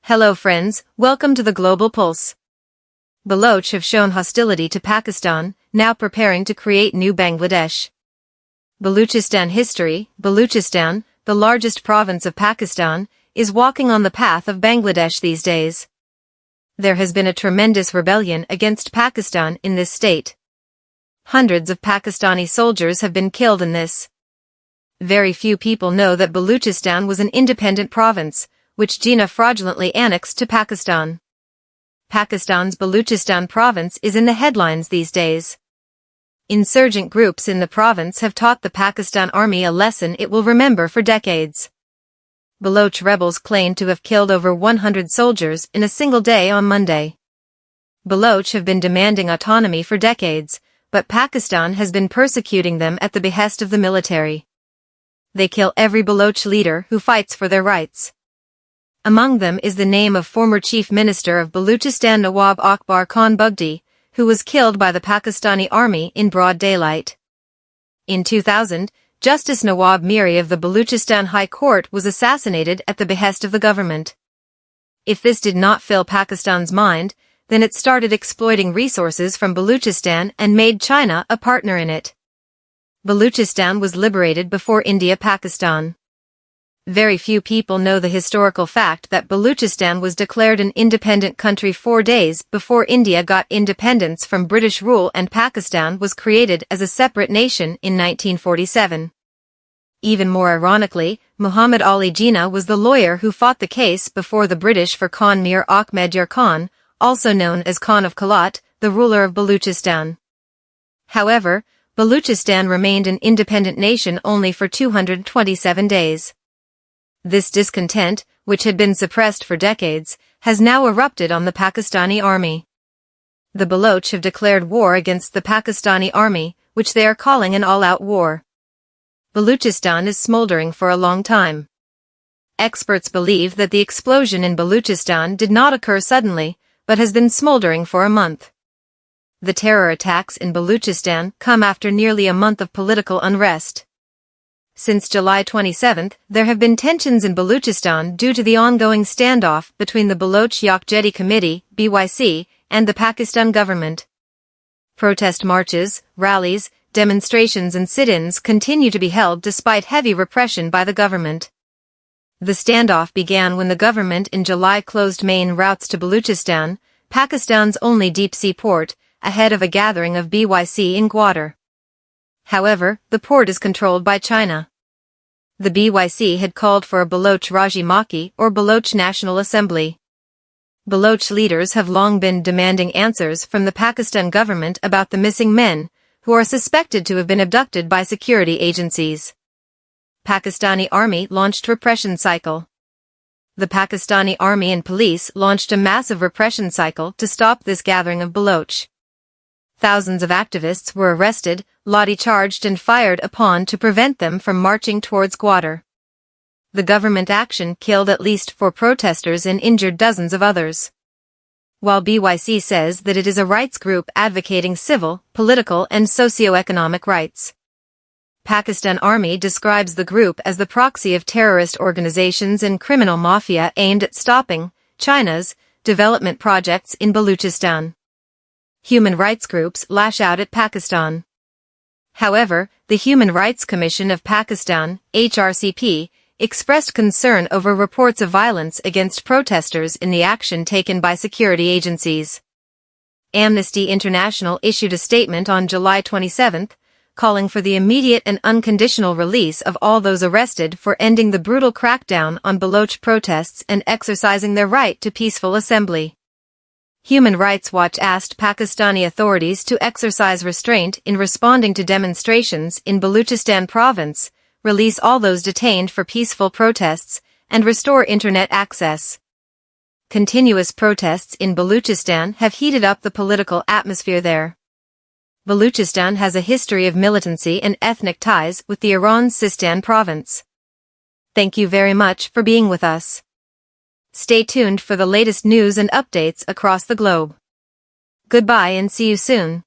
Hello friends, welcome to the Global Pulse. Baloch have shown hostility to Pakistan, now preparing to create new Bangladesh. Baluchistan history. Baluchistan, the largest province of Pakistan, is walking on the path of Bangladesh these days. There has been a tremendous rebellion against Pakistan in this state. Hundreds of Pakistani soldiers have been killed in this. Very few people know that Baluchistan was an independent province, which Jinnah fraudulently annexed to Pakistan. Pakistan's Baluchistan province is in the headlines these days. Insurgent groups in the province have taught the Pakistan army a lesson it will remember for decades. Baloch rebels claim to have killed over 100 soldiers in a single day on Monday. Baloch have been demanding autonomy for decades, but Pakistan has been persecuting them at the behest of the military. They kill every Baloch leader who fights for their rights. Among them is the name of former Chief Minister of Baluchistan Nawab Akbar Khan Bugti, who was killed by the Pakistani army in broad daylight. In 2000, Justice Nawab Miri of the Baluchistan High Court was assassinated at the behest of the government. If this did not fill Pakistan's mind, then it started exploiting resources from Baluchistan and made China a partner in it. Baluchistan was liberated before India-Pakistan. Very few people know the historical fact that Baluchistan was declared an independent country 4 days before India got independence from British rule and Pakistan was created as a separate nation in 1947. Even more ironically, Muhammad Ali Jinnah was the lawyer who fought the case before the British for Khan Mir Ahmed Yar Khan, also known as Khan of Kalat, the ruler of Baluchistan. However, Baluchistan remained an independent nation only for 227 days. This discontent, which had been suppressed for decades, has now erupted on the Pakistani army. The Baloch have declared war against the Pakistani army, which they are calling an all-out war. Baluchistan is smoldering for a long time. Experts believe that the explosion in Baluchistan did not occur suddenly, but has been smoldering for a month. The terror attacks in Baluchistan come after nearly a month of political unrest. Since July 27, there have been tensions in Baluchistan due to the ongoing standoff between the Baloch Yakjedi Committee, BYC, and the Pakistan government. Protest marches, rallies, demonstrations and sit-ins continue to be held despite heavy repression by the government. The standoff began when the government in July closed main routes to Baluchistan, Pakistan's only deep-sea port, ahead of a gathering of BYC in Gwadar. However, the port is controlled by China. The BYC had called for a Baloch Raji Maki or Baloch National Assembly. Baloch leaders have long been demanding answers from the Pakistan government about the missing men, who are suspected to have been abducted by security agencies. Pakistani army launched repression cycle. The Pakistani army and police launched a massive repression cycle to stop this gathering of Baloch. Thousands of activists were arrested, lathi-charged and fired upon to prevent them from marching towards Gwadar. The government action killed at least 4 protesters and injured dozens of others. While BYC says that it is a rights group advocating civil, political and socio-economic rights. Pakistan Army describes the group as the proxy of terrorist organizations and criminal mafia aimed at stopping China's development projects in Baluchistan. Human rights groups lash out at Pakistan. However, the Human Rights Commission of Pakistan, HRCP, expressed concern over reports of violence against protesters in the action taken by security agencies. Amnesty International issued a statement on July 27, calling for the immediate and unconditional release of all those arrested for ending the brutal crackdown on Baloch protests and exercising their right to peaceful assembly. Human Rights Watch asked Pakistani authorities to exercise restraint in responding to demonstrations in Baluchistan province, release all those detained for peaceful protests, and restore internet access. Continuous protests in Baluchistan have heated up the political atmosphere there. Baluchistan has a history of militancy and ethnic ties with the Iran Sistan province. Thank you very much for being with us. Stay tuned for the latest news and updates across the globe. Goodbye and see you soon.